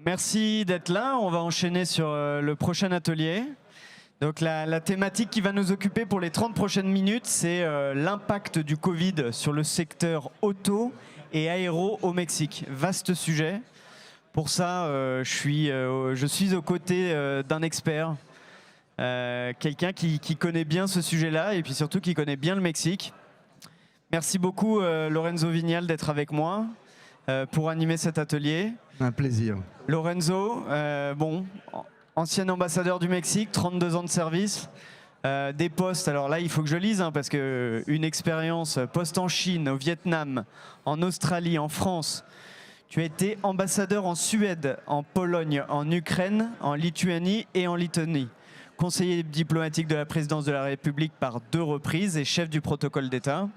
Merci d'être là. On va enchaîner sur le prochain atelier. Donc la thématique qui va nous occuper pour les 30 prochaines minutes, c'est l'impact du Covid sur le secteur auto et aéro au Mexique. Vaste sujet. Pour ça, je suis aux côtés d'un expert, quelqu'un qui connaît bien ce sujet-là et puis surtout qui connaît bien le Mexique. Merci beaucoup Lorenzo Vignal d'être avec moi pour animer cet atelier. Un plaisir. Lorenzo, ancien ambassadeur du Mexique, 32 ans de service, des postes. Alors là, il faut que je lise parce que une expérience poste en Chine, au Vietnam, en Australie, en France. Tu as été ambassadeur en Suède, en Pologne, en Ukraine, en Lituanie et en Lettonie. Conseiller diplomatique de la présidence de la République par 2 reprises et chef du protocole d'État.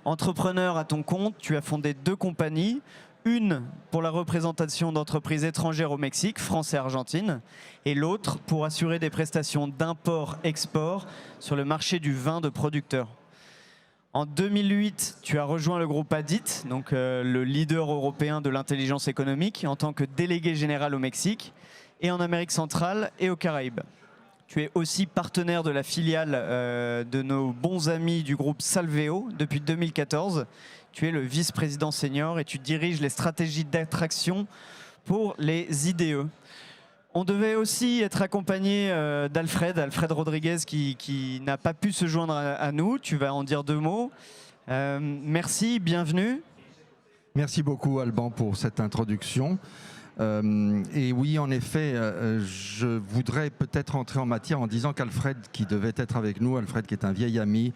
Entrepreneur à ton compte, tu as fondé 2 compagnies. Une pour la représentation d'entreprises étrangères au Mexique, France et Argentine, et l'autre pour assurer des prestations d'import-export sur le marché du vin de producteurs. En 2008, tu as rejoint le groupe ADIT, donc le leader européen de l'intelligence économique, en tant que délégué général au Mexique et en Amérique centrale et aux Caraïbes. Tu es aussi partenaire de la filiale de nos bons amis du groupe Salveo depuis 2014. Tu es le vice-président senior et tu diriges les stratégies d'attraction pour les IDE. On devait aussi être accompagné d'Alfred Rodriguez qui n'a pas pu se joindre à nous. Tu vas en dire 2 mots. Merci, bienvenue. Merci beaucoup Alban pour cette introduction. Et oui, en effet, je voudrais peut-être entrer en matière en disant qu'Alfred, qui devait être avec nous, Alfred qui est un vieil ami,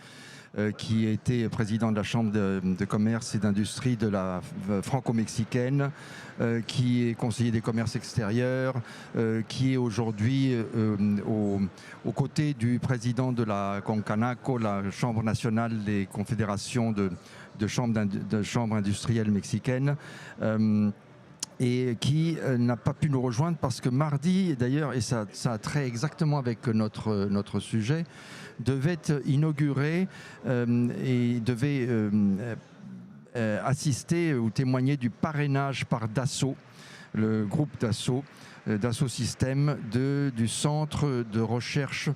qui était président de la Chambre de commerce et d'industrie de la franco-mexicaine, qui est conseiller des commerces extérieurs, qui est aujourd'hui aux côtés du président de la CONCANACO, la Chambre nationale des confédérations de chambres industrielles mexicaines. Et qui n'a pas pu nous rejoindre parce que mardi, d'ailleurs, et ça a trait exactement avec notre sujet, devait inaugurer et devait assister ou témoigner du parrainage par Dassault, le groupe Dassault Systèmes, du centre de recherche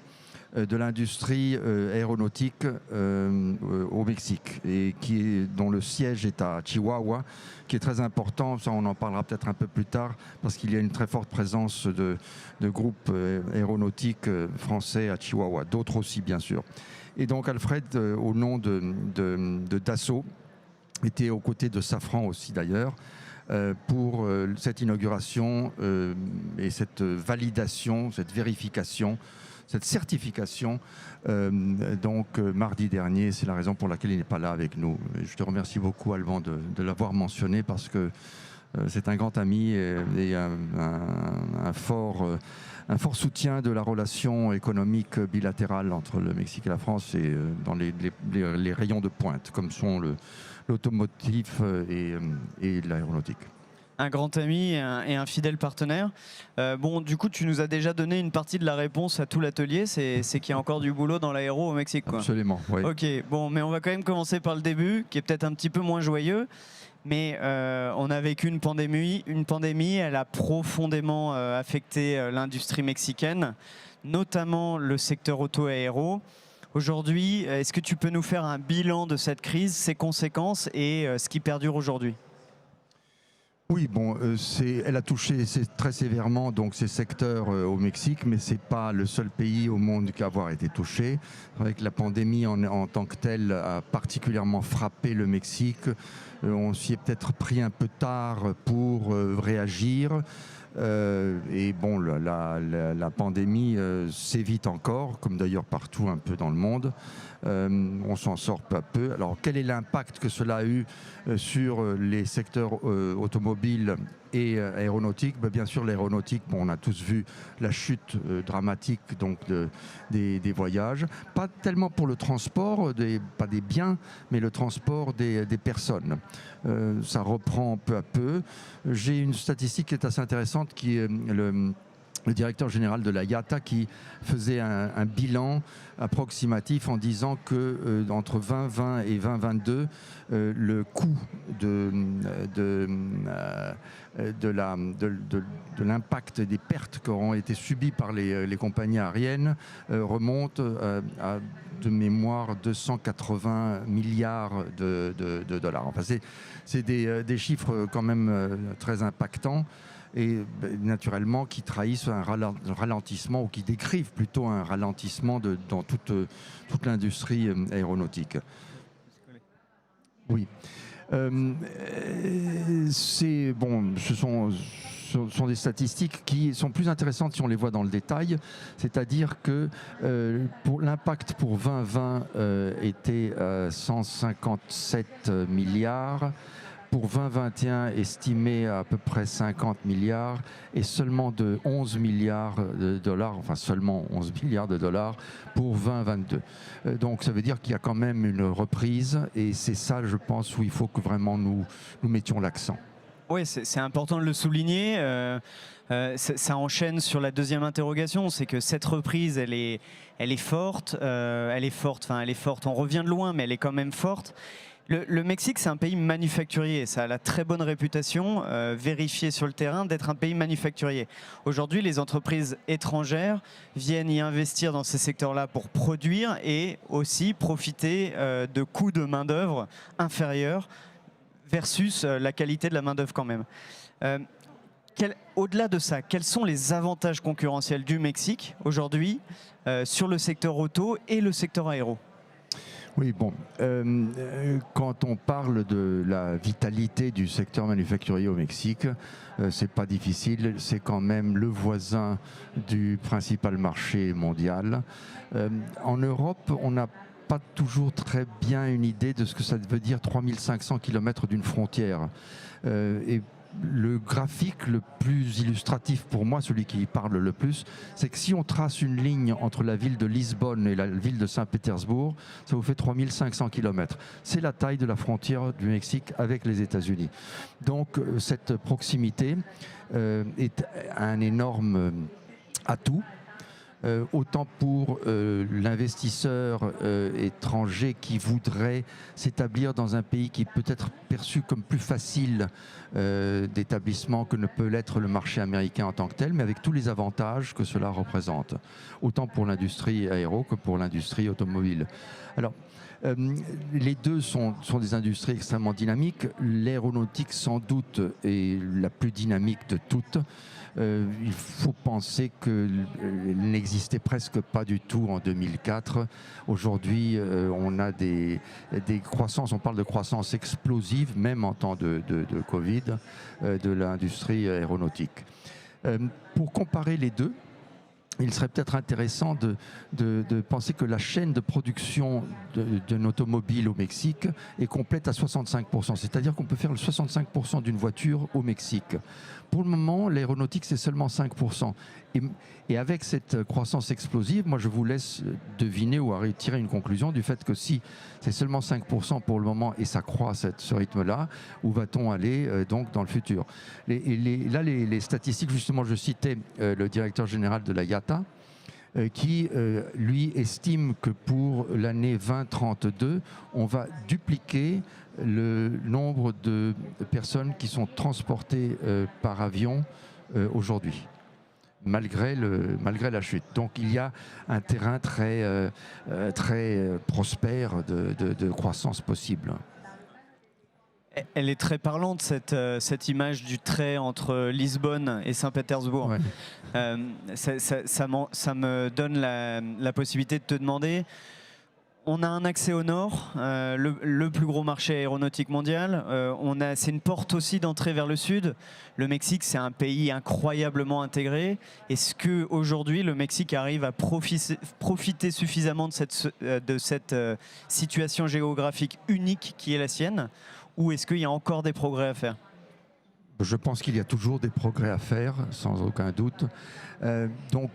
de l'industrie aéronautique au Mexique et dont le siège est à Chihuahua, qui est très important. Ça, on en parlera peut-être un peu plus tard parce qu'il y a une très forte présence de groupes aéronautiques français à Chihuahua, d'autres aussi bien sûr. Et donc Alfred, au nom de Dassault, était aux côtés de Safran aussi d'ailleurs, pour cette inauguration et cette validation, cette vérification, cette certification, mardi dernier. C'est la raison pour laquelle il n'est pas là avec nous. Je te remercie beaucoup, Alban, de l'avoir mentionné parce que c'est un grand ami et un fort soutien de la relation économique bilatérale entre le Mexique et la France et dans les rayons de pointe, comme sont l'automotif et l'aéronautique. Un grand ami et un fidèle partenaire. Du coup, tu nous as déjà donné une partie de la réponse à tout l'atelier, c'est qu'il y a encore du boulot dans l'aéro au Mexique, quoi. Absolument, oui. Ok, mais on va quand même commencer par le début, qui est peut-être un petit peu moins joyeux. Mais on a vécu une pandémie, elle a profondément affecté l'industrie mexicaine, notamment le secteur auto-aéro. Aujourd'hui, est-ce que tu peux nous faire un bilan de cette crise, ses conséquences et ce qui perdure aujourd'hui ? Oui, elle a touché très sévèrement donc ces secteurs au Mexique, mais c'est pas le seul pays au monde qui a été touché. C'est vrai que la pandémie en tant que telle a particulièrement frappé le Mexique. On s'y est peut-être pris un peu tard pour réagir. La pandémie s'évite encore, comme d'ailleurs partout un peu dans le monde. On s'en sort peu à peu. Alors quel est l'impact que cela a eu sur les secteurs automobiles et aéronautiques? Bien sûr, l'aéronautique, on a tous vu la chute dramatique des voyages. Pas tellement pour le transport, pas des biens, mais le transport des personnes. Ça reprend peu à peu. J'ai une statistique qui est assez intéressante, qui est le directeur général de la IATA qui faisait un bilan approximatif en disant que entre 2020 et 2022, le coût de l'impact des pertes qui auront été subies par les compagnies aériennes remonte à, de mémoire, 280 milliards de dollars. Enfin, c'est des chiffres quand même très impactants, et naturellement qui trahissent un ralentissement, ou qui décrivent plutôt un ralentissement dans toute l'industrie aéronautique. Oui. Ce sont des statistiques qui sont plus intéressantes si on les voit dans le détail, c'est-à-dire que pour l'impact pour 2020 était 157 milliards, pour 2021 estimé à peu près 50 milliards, et seulement de 11 milliards de dollars, enfin seulement 11 milliards de dollars pour 2022. Donc ça veut dire qu'il y a quand même une reprise, et c'est ça, je pense, où il faut que vraiment nous mettions l'accent. Oui, c'est important de le souligner. Ça enchaîne sur la deuxième interrogation, c'est que cette reprise, elle est forte. Elle est forte, on revient de loin, mais elle est quand même forte. Le Mexique, c'est un pays manufacturier. Ça a la très bonne réputation, vérifiée sur le terrain, d'être un pays manufacturier. Aujourd'hui, les entreprises étrangères viennent y investir dans ces secteurs-là pour produire et aussi profiter de coûts de main-d'œuvre inférieurs versus la qualité de la main-d'œuvre quand même. Au-delà de ça, quels sont les avantages concurrentiels du Mexique aujourd'hui sur le secteur auto et le secteur aéro ? Oui, bon, quand on parle de la vitalité du secteur manufacturier au Mexique, c'est pas difficile, c'est quand même le voisin du principal marché mondial. En Europe, on n'a pas toujours très bien une idée de ce que ça veut dire 3500 km d'une frontière. Et le graphique le plus illustratif pour moi, celui qui parle le plus, c'est que si on trace une ligne entre la ville de Lisbonne et la ville de Saint-Pétersbourg, ça vous fait 3500 km. C'est la taille de la frontière du Mexique avec les États-Unis. Donc cette proximité est un énorme atout. Autant pour l'investisseur étranger qui voudrait s'établir dans un pays qui peut être perçu comme plus facile d'établissement que ne peut l'être le marché américain en tant que tel, mais avec tous les avantages que cela représente, autant pour l'industrie aéro que pour l'industrie automobile. Alors, les deux sont des industries extrêmement dynamiques. L'aéronautique, sans doute, est la plus dynamique de toutes. Il faut penser qu'elle n'existait presque pas du tout en 2004. Aujourd'hui, on a des croissances, on parle de croissance explosive, même en temps de Covid, de l'industrie aéronautique. Pour comparer les deux, il serait peut-être intéressant de penser que la chaîne de production d'un automobile au Mexique est complète à 65%. C'est-à-dire qu'on peut faire le 65% d'une voiture au Mexique. Pour le moment, l'aéronautique, c'est seulement 5%. Et avec cette croissance explosive, moi, je vous laisse deviner ou tirer une conclusion du fait que si c'est seulement 5% pour le moment et ça croît à ce rythme-là, où va-t-on aller donc dans le futur ? Les statistiques, justement, je citais le directeur général de la IATA, qui, lui, estime que pour l'année 2032, on va dupliquer le nombre de personnes qui sont transportées par avion aujourd'hui, malgré la chute. Donc il y a un terrain très prospère de croissance possible. Elle est très parlante, cette image du trait entre Lisbonne et Saint-Pétersbourg. Ouais. Ça me donne la possibilité de te demander, on a un accès au nord, le plus gros marché aéronautique mondial. C'est une porte aussi d'entrée vers le sud. Le Mexique, c'est un pays incroyablement intégré. Est-ce qu'aujourd'hui, le Mexique arrive à profiter suffisamment de cette situation géographique unique qui est la sienne ? Ou est-ce qu'il y a encore des progrès à faire ? Je pense qu'il y a toujours des progrès à faire, sans aucun doute. Donc,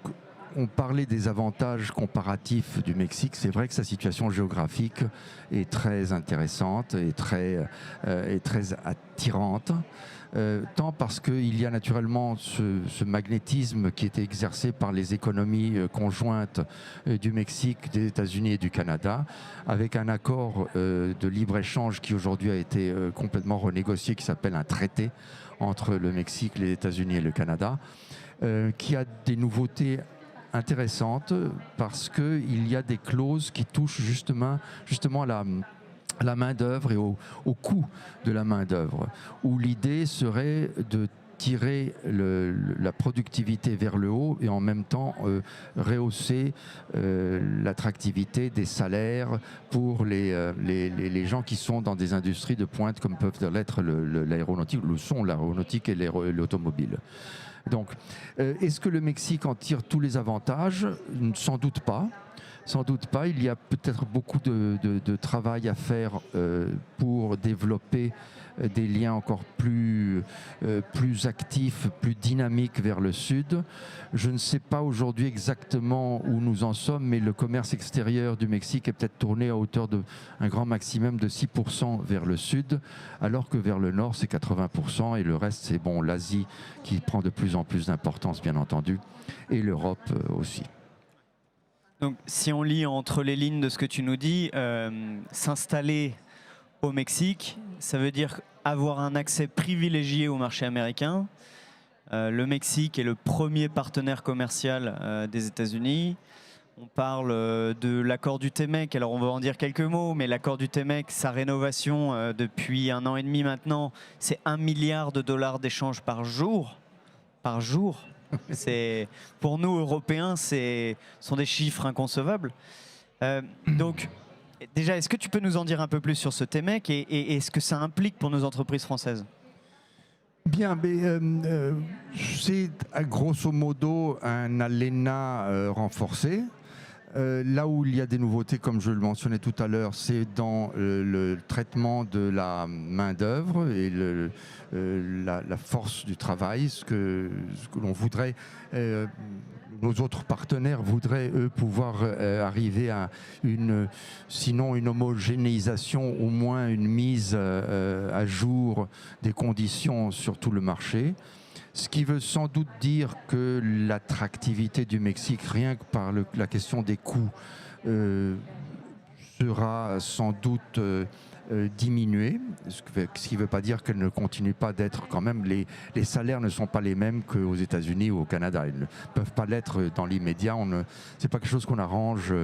on parlait des avantages comparatifs du Mexique. C'est vrai que sa situation géographique est très intéressante et très attirante. Tant parce qu'il y a naturellement ce magnétisme qui était exercé par les économies conjointes du Mexique, des États-Unis et du Canada, avec un accord de libre-échange qui aujourd'hui a été complètement renégocié, qui s'appelle un traité entre le Mexique, les États-Unis et le Canada, qui a des nouveautés intéressantes parce qu'il y a des clauses qui touchent justement à la main-d'œuvre et au coût de la main-d'œuvre, où l'idée serait de tirer la productivité vers le haut et en même temps rehausser l'attractivité des salaires pour les gens qui sont dans des industries de pointe comme peuvent l'être l'aéronautique, l'aéronautique et l'automobile. Donc, est-ce que le Mexique en tire tous les avantages? Sans doute pas. Sans doute pas. Il y a peut-être beaucoup de travail à faire pour développer des liens encore plus actifs, plus dynamiques vers le sud. Je ne sais pas aujourd'hui exactement où nous en sommes, mais le commerce extérieur du Mexique est peut-être tourné à hauteur d'un grand maximum de 6% vers le sud, alors que vers le nord, c'est 80%, et le reste, c'est bon, l'Asie qui prend de plus en plus d'importance, bien entendu, et l'Europe aussi. Donc, si on lit entre les lignes de ce que tu nous dis, s'installer au Mexique, ça veut dire avoir un accès privilégié au marché américain. Le Mexique est le premier partenaire commercial des États-Unis. On parle de l'accord du TEMEC, alors on va en dire quelques mots, mais l'accord du TEMEC, sa rénovation depuis 1 an et demi maintenant, c'est $1 milliard d'échanges par jour. Par jour. Pour nous, Européens, sont des chiffres inconcevables. Donc, déjà, est-ce que tu peux nous en dire un peu plus sur ce TEMEC et ce que ça implique pour nos entreprises françaises? Bien, c'est grosso modo un ALENA renforcé. Là où il y a des nouveautés, comme je le mentionnais tout à l'heure, c'est dans le traitement de la main-d'œuvre et la force du travail, ce que l'on voudrait. Nos autres partenaires voudraient, eux, pouvoir arriver à sinon une homogénéisation, au moins une mise à jour des conditions sur tout le marché. Ce qui veut sans doute dire que l'attractivité du Mexique, rien que par la question des coûts, sera sans doute diminuée. Ce qui ne veut pas dire qu'elle ne continue pas d'être quand même... Les salaires ne sont pas les mêmes qu'aux États-Unis ou au Canada. Ils ne peuvent pas l'être dans l'immédiat. Ce n'est pas quelque chose qu'on arrange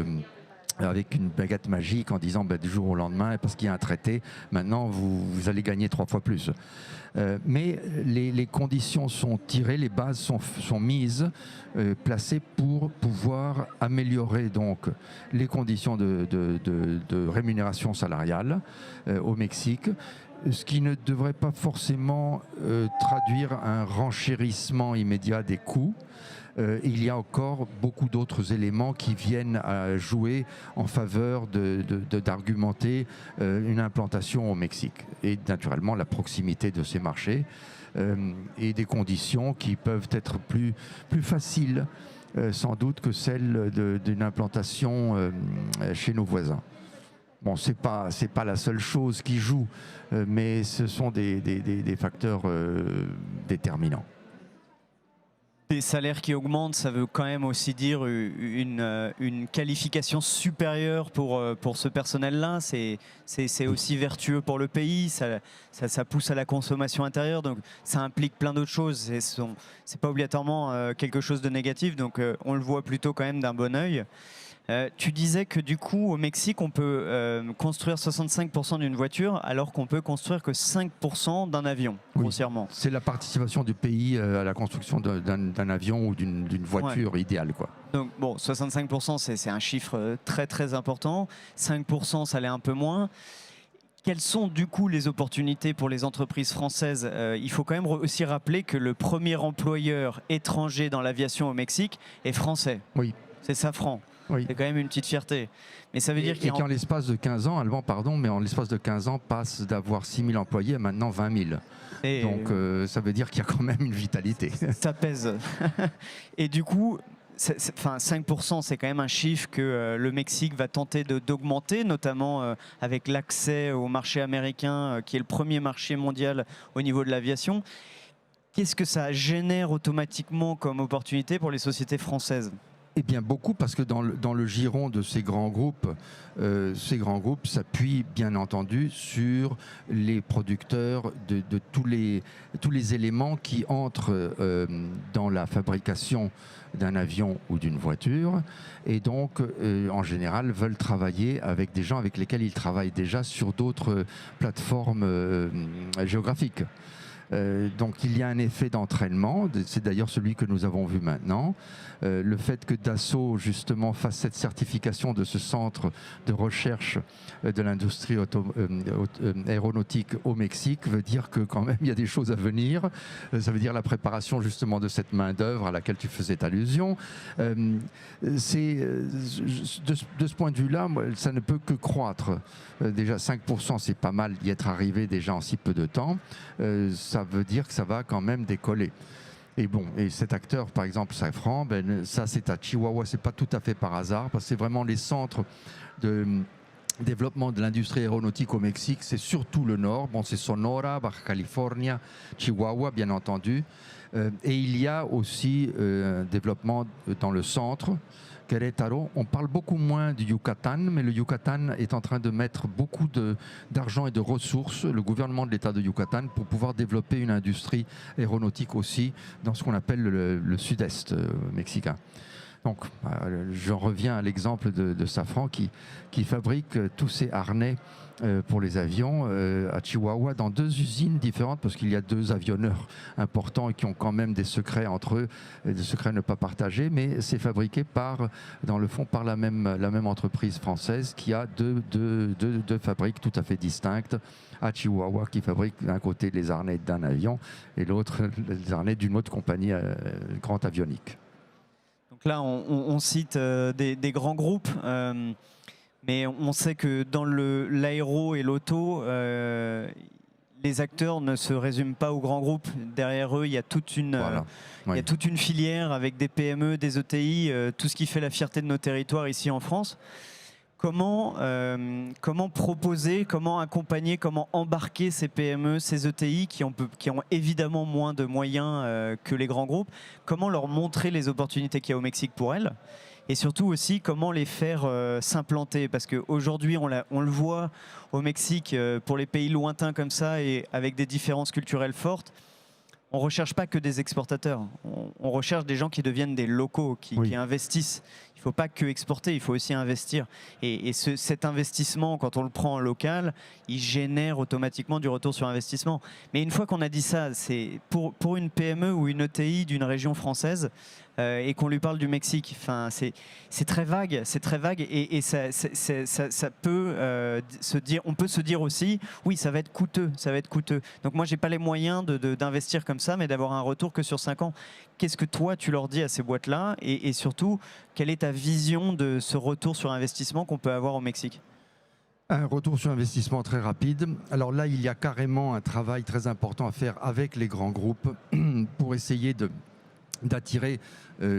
avec une baguette magique en disant du jour au lendemain, parce qu'il y a un traité, maintenant vous allez gagner 3 fois plus. Mais les conditions sont tirées, les bases sont mises, placées pour pouvoir améliorer donc les conditions de rémunération salariale au Mexique, ce qui ne devrait pas forcément traduire un renchérissement immédiat des coûts. Il y a encore beaucoup d'autres éléments qui viennent à jouer en faveur d'argumenter une implantation au Mexique. Et naturellement la proximité de ces marchés et des conditions qui peuvent être plus faciles sans doute que celles d'une implantation chez nos voisins. Bon, c'est pas la seule chose qui joue, mais ce sont des facteurs déterminants. Des salaires qui augmentent, ça veut quand même aussi dire une qualification supérieure pour ce personnel-là. C'est aussi vertueux pour le pays, ça pousse à la consommation intérieure, donc ça implique plein d'autres choses. C'est pas obligatoirement quelque chose de négatif, donc on le voit plutôt quand même d'un bon œil. Tu disais que du coup, au Mexique, on peut construire 65% d'une voiture alors qu'on peut construire que 5% d'un avion, grossièrement. Oui, c'est la participation du pays à la construction d'un avion ou d'une voiture idéale, quoi. Donc bon, 65%, c'est un chiffre très très important. 5%, ça l'est un peu moins. Quelles sont du coup les opportunités pour les entreprises françaises? Il faut quand même aussi rappeler que le premier employeur étranger dans l'aviation au Mexique est français. Oui. C'est Safran. Oui. C'est quand même une petite fierté. Mais ça veut dire qui en l'espace de 15 ans, Alban, pardon, mais en l'espace de 15 ans, passe d'avoir 6 000 employés à maintenant 20 000. Donc ça veut dire qu'il y a quand même une vitalité. Ça pèse. Et du coup, enfin 5%, c'est quand même un chiffre que le Mexique va tenter d'augmenter, notamment avec l'accès au marché américain, qui est le premier marché mondial au niveau de l'aviation. Qu'est-ce que ça génère automatiquement comme opportunité pour les sociétés françaises ? Eh bien beaucoup, parce que dans le giron de ces grands groupes s'appuient bien entendu sur les producteurs de tous les éléments qui entrent dans la fabrication d'un avion ou d'une voiture, et donc en général veulent travailler avec des gens avec lesquels ils travaillent déjà sur d'autres plateformes géographiques. Donc il y a un effet d'entraînement, c'est d'ailleurs celui que nous avons vu maintenant. Le fait que Dassault justement fasse cette certification de ce centre de recherche de l'industrie aéronautique au Mexique veut dire que quand même il y a des choses à venir. Ça veut dire la préparation justement de cette main d'œuvre à laquelle tu faisais allusion. De ce point de vue-là, ça ne peut que croître. Déjà 5%, c'est pas mal d'y être arrivé déjà en si peu de temps. Ça veut dire que ça va quand même décoller. Et bon, et cet acteur, par exemple, Safran, ben, ça c'est à Chihuahua, c'est pas tout à fait par hasard, parce que c'est vraiment les centres de développement de l'industrie aéronautique au Mexique, c'est surtout le nord. Bon, c'est Sonora, Baja California, Chihuahua, bien entendu. Et il y a aussi un développement dans le centre. Querétaro, on parle beaucoup moins du Yucatan, mais le Yucatan est en train de mettre beaucoup d'argent et de ressources, le gouvernement de l'État de Yucatan, pour pouvoir développer une industrie aéronautique aussi dans ce qu'on appelle le sud-est mexicain. Donc, j'en reviens à l'exemple de Safran qui fabrique tous ces harnais pour les avions à Chihuahua dans 2 usines différentes, parce qu'il y a 2 avionneurs importants et qui ont quand même des secrets entre eux, des secrets à ne pas partager, mais c'est fabriqué dans le fond par la même entreprise française qui a deux fabriques tout à fait distinctes à Chihuahua, qui fabrique d'un côté les harnais d'un avion et l'autre les harnais d'une autre compagnie grande avionique. Donc là, on cite des grands groupes. Mais on sait que dans l'aéro et l'auto, les acteurs ne se résument pas aux grands groupes. Derrière eux, il y a toute une, il y a toute une filière avec des PME, des ETI, tout ce qui fait la fierté de nos territoires ici en France. Comment proposer, comment accompagner, comment embarquer ces PME, ces ETI qui ont évidemment moins de moyens que les grands groupes? Comment leur montrer les opportunités qu'il y a au Mexique pour elles? Et surtout aussi, comment les faire s'implanter? Parce qu'aujourd'hui, on le voit au Mexique, pour les pays lointains comme ça, et avec des différences culturelles fortes, on ne recherche pas que des exportateurs. On recherche des gens qui deviennent des locaux, qui investissent. Il ne faut pas que exporter, il faut aussi investir. Et cet investissement, quand on le prend en local, il génère automatiquement du retour sur investissement. Mais une fois qu'on a dit ça, c'est pour une PME ou une ETI d'une région française, et qu'on lui parle du Mexique, enfin, c'est très vague, et ça peut se dire, on peut se dire aussi, oui, ça va être coûteux. Donc moi, j'ai pas les moyens d'investir comme ça, mais d'avoir un retour que sur 5 ans. Qu'est-ce que toi, tu leur dis à ces boîtes-là, et surtout, quelle est ta vision de ce retour sur investissement qu'on peut avoir au Mexique? Un retour sur investissement très rapide. Alors là, il y a carrément un travail très important à faire avec les grands groupes pour essayer d'attirer,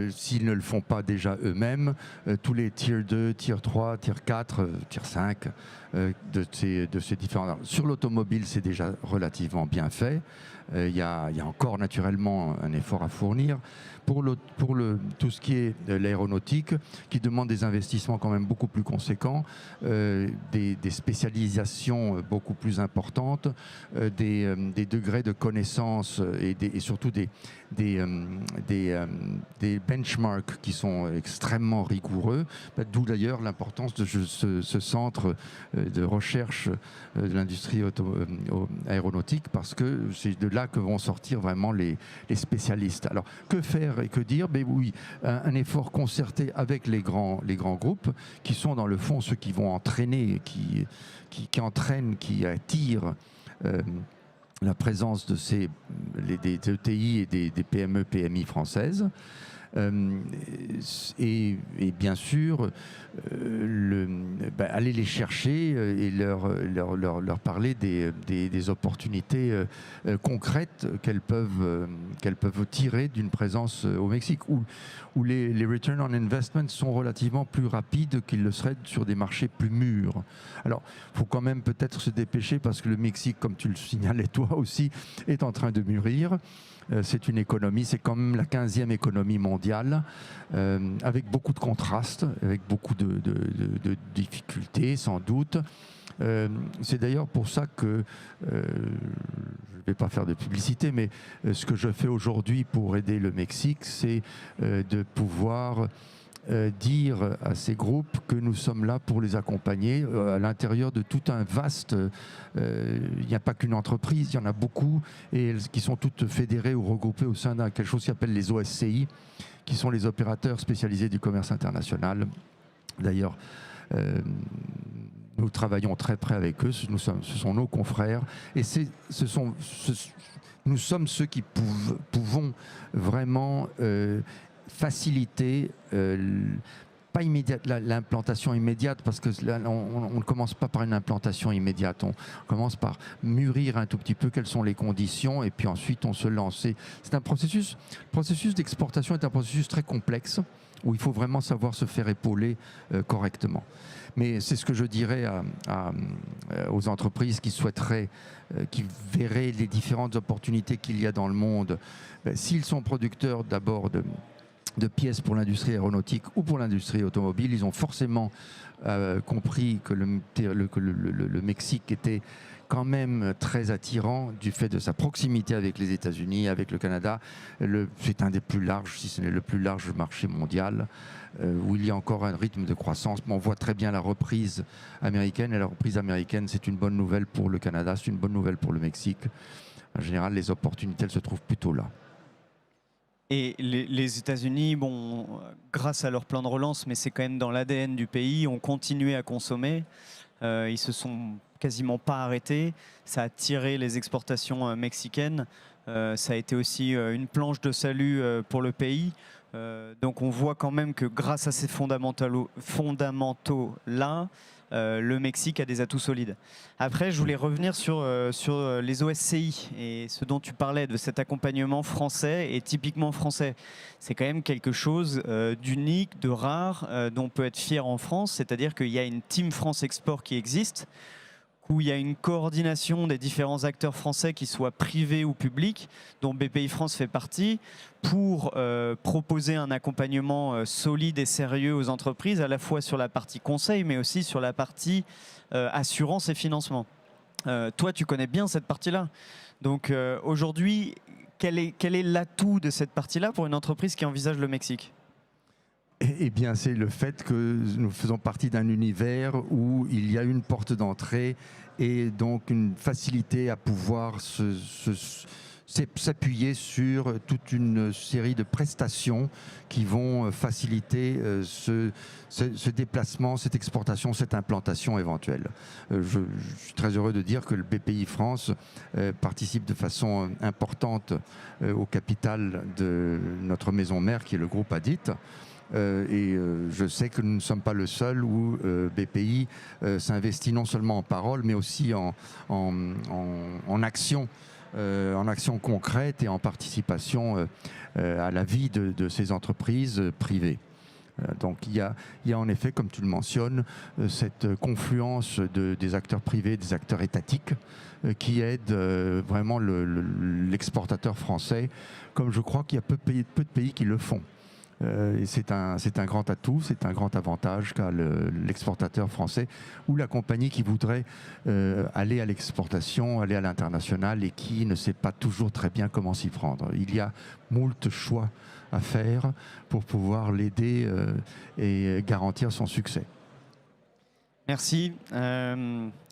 s'ils ne le font pas déjà eux-mêmes, tous les tier 2, tier 3, tier 4, tier 5 de ces différents... Sur l'automobile, c'est déjà relativement bien fait. Il y a encore naturellement un effort à fournir. Pour tout ce qui est l'aéronautique, qui demande des investissements quand même beaucoup plus conséquents, des spécialisations beaucoup plus importantes, des degrés de connaissances et surtout des benchmarks qui sont extrêmement rigoureux, d'où d'ailleurs l'importance de ce centre de recherche de l'industrie aéronautique, parce que c'est de là que vont sortir vraiment les spécialistes. Alors, que faire et que dire? Ben oui, un effort concerté avec les grands groupes, qui sont dans le fond ceux qui vont entraîner, qui entraînent, qui attirent la présence des ETI et des PME, PMI françaises. Et bien sûr, aller les chercher et leur parler des opportunités concrètes qu'elles peuvent tirer d'une présence au Mexique, où les return on investment sont relativement plus rapides qu'ils le seraient sur des marchés plus mûrs. Alors, il faut quand même peut-être se dépêcher parce que le Mexique, comme tu le signalais toi aussi, est en train de mûrir. C'est une économie, c'est quand même la 15e économie mondiale, avec beaucoup de contrastes, avec beaucoup de difficultés sans doute. C'est d'ailleurs pour ça que, je ne vais pas faire de publicité, mais ce que je fais aujourd'hui pour aider le Mexique, c'est de pouvoir dire à ces groupes que nous sommes là pour les accompagner à l'intérieur de tout un vaste... il n'y a pas qu'une entreprise, il y en a beaucoup, et qui sont toutes fédérées ou regroupées au sein d'un quelque chose qui s'appelle les OSCI, qui sont les opérateurs spécialisés du commerce international. D'ailleurs, nous travaillons très près avec eux, ce sont nos confrères, et nous sommes ceux qui pouvons vraiment faciliter, pas l'implantation immédiate, parce que là, on ne commence pas par une implantation immédiate, on commence par mûrir un tout petit peu quelles sont les conditions, et puis ensuite on se lance. C'est un processus, le processus d'exportation est un processus très complexe, où il faut vraiment savoir se faire épauler correctement. Mais c'est ce que je dirais aux entreprises qui souhaiteraient, qui verraient les différentes opportunités qu'il y a dans le monde. S'ils sont producteurs d'abord de pièces pour l'industrie aéronautique ou pour l'industrie automobile, ils ont forcément compris que le Mexique était quand même très attirant du fait de sa proximité avec les États-Unis, avec le Canada. C'est un des plus larges, si ce n'est le plus large marché mondial, où il y a encore un rythme de croissance. Mais on voit très bien la reprise américaine, et la reprise américaine, c'est une bonne nouvelle pour le Canada, c'est une bonne nouvelle pour le Mexique. En général, les opportunités, elles se trouvent plutôt là. Et les États-Unis, bon, grâce à leur plan de relance, mais c'est quand même dans l'ADN du pays, ont continué à consommer. Ils se sont quasiment pas arrêtés. Ça a tiré les exportations mexicaines. Ça a été aussi une planche de salut pour le pays. Donc on voit quand même que grâce à ces fondamentaux-là, le Mexique a des atouts solides. Après, je voulais revenir sur les OSCI et ce dont tu parlais, de cet accompagnement français et typiquement français. C'est quand même quelque chose d'unique, de rare, dont on peut être fier en France, c'est-à-dire qu'il y a une Team France Export qui existe, où il y a une coordination des différents acteurs français, qu'ils soient privés ou publics, dont BPI France fait partie, pour proposer un accompagnement solide et sérieux aux entreprises, à la fois sur la partie conseil, mais aussi sur la partie assurance et financement. Toi, tu connais bien cette partie-là. Donc aujourd'hui, quel est l'atout de cette partie-là pour une entreprise qui envisage le Mexique ? Eh bien, c'est le fait que nous faisons partie d'un univers où il y a une porte d'entrée et donc une facilité à pouvoir s'appuyer sur toute une série de prestations qui vont faciliter ce déplacement, cette exportation, cette implantation éventuelle. Je suis très heureux de dire que le BPI France participe de façon importante au capital de notre maison mère qui est le groupe Adit. Je sais que nous ne sommes pas le seul où BPI s'investit non seulement en parole, mais aussi en action concrète et en participation à la vie de ces entreprises privées. Donc il y a en effet, comme tu le mentionnes, cette confluence des acteurs privés, des acteurs étatiques qui aident vraiment l'exportateur français, comme je crois qu'il y a peu de pays qui le font. Et c'est un grand atout, c'est un grand avantage qu'a l'exportateur français ou la compagnie qui voudrait aller à l'exportation, aller à l'international et qui ne sait pas toujours très bien comment s'y prendre. Il y a moult choix à faire pour pouvoir l'aider et garantir son succès. Merci.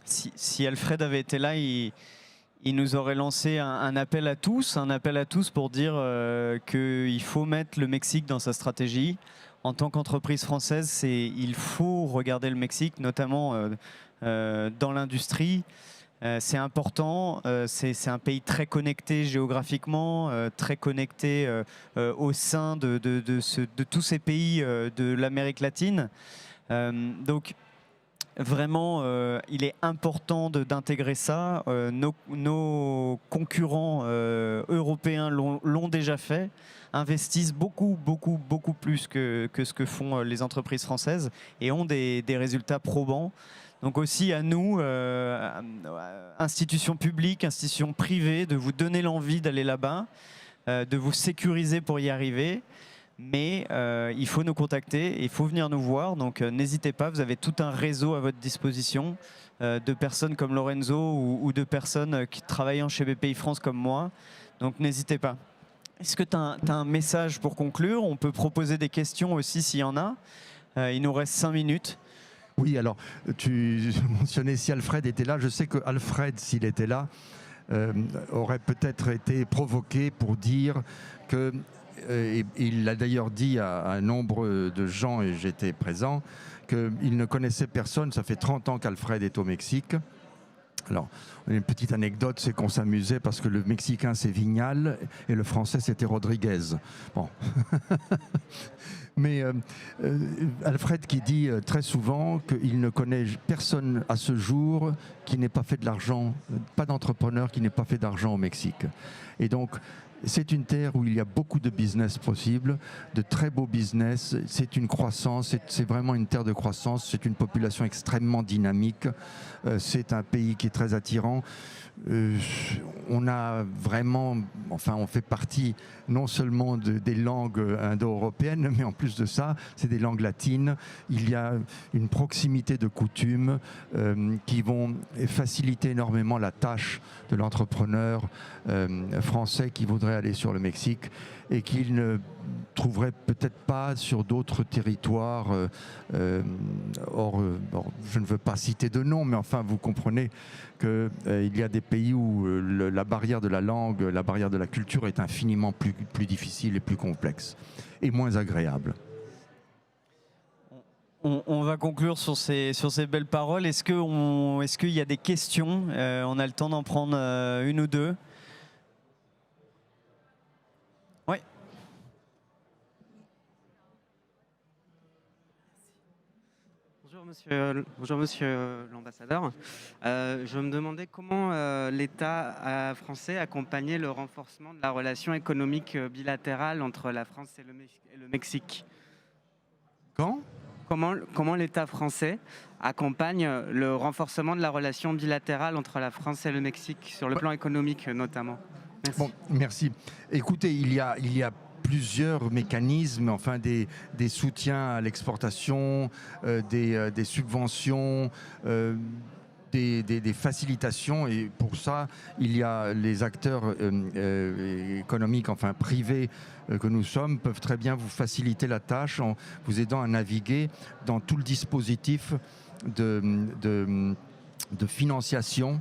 Si Alfred avait été là, il nous aurait lancé un appel à tous pour dire qu'il faut mettre le Mexique dans sa stratégie. En tant qu'entreprise française, il faut regarder le Mexique, notamment dans l'industrie. C'est important, c'est un pays très connecté géographiquement, très connecté au sein de tous ces pays de l'Amérique latine. Donc vraiment, il est important d'intégrer ça. Nos concurrents européens l'ont déjà fait, investissent beaucoup plus que ce que font les entreprises françaises et ont des résultats probants. Donc aussi à nous, institutions publiques, institutions privées, de vous donner l'envie d'aller là-bas, de vous sécuriser pour y arriver. Mais il faut nous contacter, il faut venir nous voir, donc n'hésitez pas, vous avez tout un réseau à votre disposition de personnes comme Lorenzo ou de personnes qui travaillent chez BPI France comme moi, donc n'hésitez pas. Est-ce que tu as un message pour conclure? On peut proposer des questions aussi s'il y en a. Il nous reste 5 minutes. Oui, alors tu mentionnais si Alfred était là. Je sais que Alfred, s'il était là, aurait peut-être été provoqué pour dire que, et il l'a d'ailleurs dit à un nombre de gens, et j'étais présent, qu'il ne connaissait personne. Ça fait 30 ans qu'Alfred est au Mexique. Alors, une petite anecdote, c'est qu'on s'amusait parce que le mexicain c'est Vignal et le français c'était Rodriguez. Bon. Mais Alfred qui dit très souvent qu'il ne connaît personne à ce jour qui n'ait pas fait de l'argent, pas d'entrepreneur qui n'ait pas fait d'argent au Mexique. Et donc, c'est une terre où il y a beaucoup de business possibles, de très beaux business. C'est une croissance, c'est vraiment une terre de croissance. C'est une population extrêmement dynamique. C'est un pays qui est très attirant. On a vraiment, enfin, on fait partie non seulement des langues indo-européennes, mais en plus de ça, c'est des langues latines. Il y a une proximité de coutumes qui vont faciliter énormément la tâche de l'entrepreneur français qui voudrait aller sur le Mexique et qu'il ne trouverait peut-être pas sur d'autres territoires. Or, je ne veux pas citer de nom, mais enfin, vous comprenez qu'il y a des pays où la barrière de la langue, la barrière de la culture est infiniment plus difficile et plus complexe et moins agréable. On va conclure sur ces belles paroles. Est-ce qu'il y a des questions? On a le temps d'en prendre une ou deux. Oui. Bonjour monsieur l'ambassadeur. Je me demandais comment l'État français accompagnait le renforcement de la relation économique bilatérale entre la France et le Mexique. Comment l'État français accompagne le renforcement de la relation bilatérale entre la France et le Mexique, sur le plan économique notamment? Merci. Bon, merci. Écoutez, il y a plusieurs mécanismes, enfin des soutiens à l'exportation, des subventions, des facilitations, et pour ça il y a les acteurs économiques, enfin privés que nous sommes, peuvent très bien vous faciliter la tâche en vous aidant à naviguer dans tout le dispositif de financiation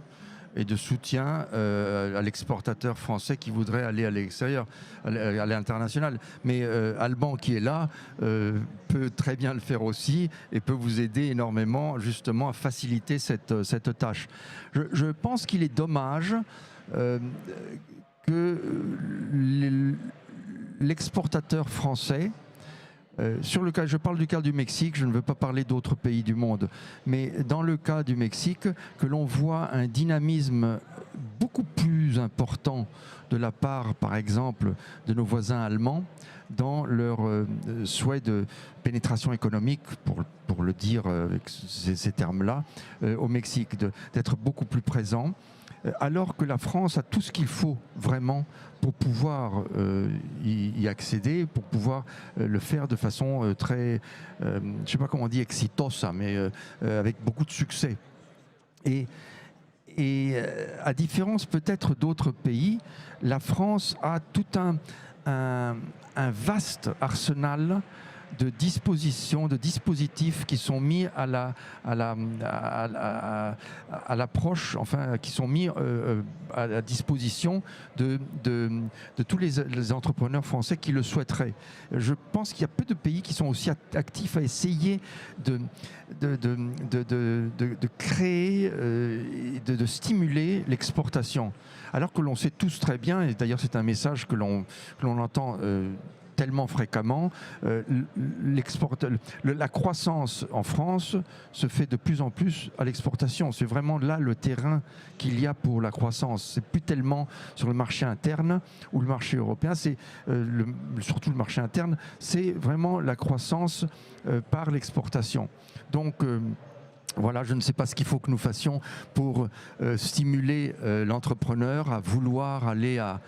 et de soutien à l'exportateur français qui voudrait aller à l'extérieur, à l'international. Mais Alban, qui est là, peut très bien le faire aussi et peut vous aider énormément justement à faciliter cette tâche. Je pense qu'il est dommage que l'exportateur français, je parle du cas du Mexique, je ne veux pas parler d'autres pays du monde, mais dans le cas du Mexique, que l'on voit un dynamisme beaucoup plus important de la part, par exemple, de nos voisins allemands dans leur souhait de pénétration économique, pour le dire avec ces termes-là, au Mexique, d'être beaucoup plus présent, alors que la France a tout ce qu'il faut vraiment pour pouvoir y accéder, pour pouvoir le faire de façon très, je ne sais pas comment on dit, exitosa, mais avec beaucoup de succès. Et à différence peut-être d'autres pays, la France a tout un vaste arsenal de dispositions, de dispositifs qui sont mis à l'approche, enfin, qui sont mis à la disposition de tous les entrepreneurs français qui le souhaiteraient. Je pense qu'il y a peu de pays qui sont aussi actifs à essayer de créer, de stimuler l'exportation. Alors que l'on sait tous très bien, et d'ailleurs c'est un message que l'on entend tellement fréquemment, la croissance en France se fait de plus en plus à l'exportation. C'est vraiment là le terrain qu'il y a pour la croissance. C'est plus tellement sur le marché interne ou le marché européen, c'est surtout le marché interne, c'est vraiment la croissance par l'exportation. Donc voilà, je ne sais pas ce qu'il faut que nous fassions pour stimuler l'entrepreneur à vouloir aller à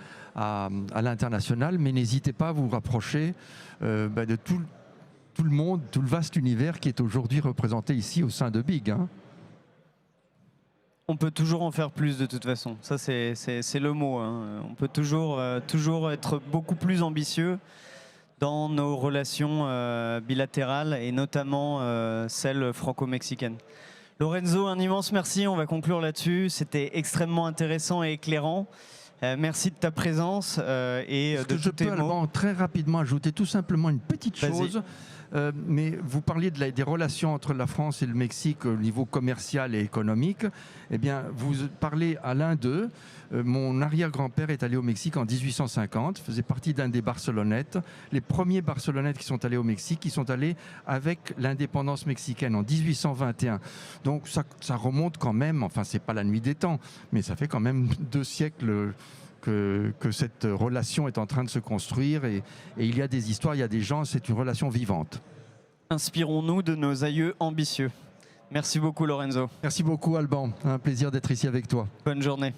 l'international, mais n'hésitez pas à vous rapprocher de tout le monde, tout le vaste univers qui est aujourd'hui représenté ici au sein de Big. Hein. On peut toujours en faire plus de toute façon, ça c'est le mot. Hein. On peut toujours être beaucoup plus ambitieux dans nos relations bilatérales et notamment celles franco-mexicaines. Lorenzo, un immense merci, on va conclure là-dessus. C'était extrêmement intéressant et éclairant. Merci de ta présence et de tous tes mots. Je peux Alban, très rapidement ajouter tout simplement une petite chose. Mais vous parliez des relations entre la France et le Mexique au niveau commercial et économique. Eh bien, vous parlez à l'un d'eux. Mon arrière-grand-père est allé au Mexique en 1850, faisait partie d'un des Barcelonettes. Les premiers Barcelonettes qui sont allés au Mexique, qui sont allés avec l'indépendance mexicaine en 1821. Donc ça remonte quand même, enfin c'est pas la nuit des temps, mais ça fait quand même 2 siècles que cette relation est en train de se construire et il y a des histoires, il y a des gens, c'est une relation vivante. Inspirons-nous de nos aïeux ambitieux. Merci beaucoup Lorenzo. Merci beaucoup Alban, un plaisir d'être ici avec toi. Bonne journée.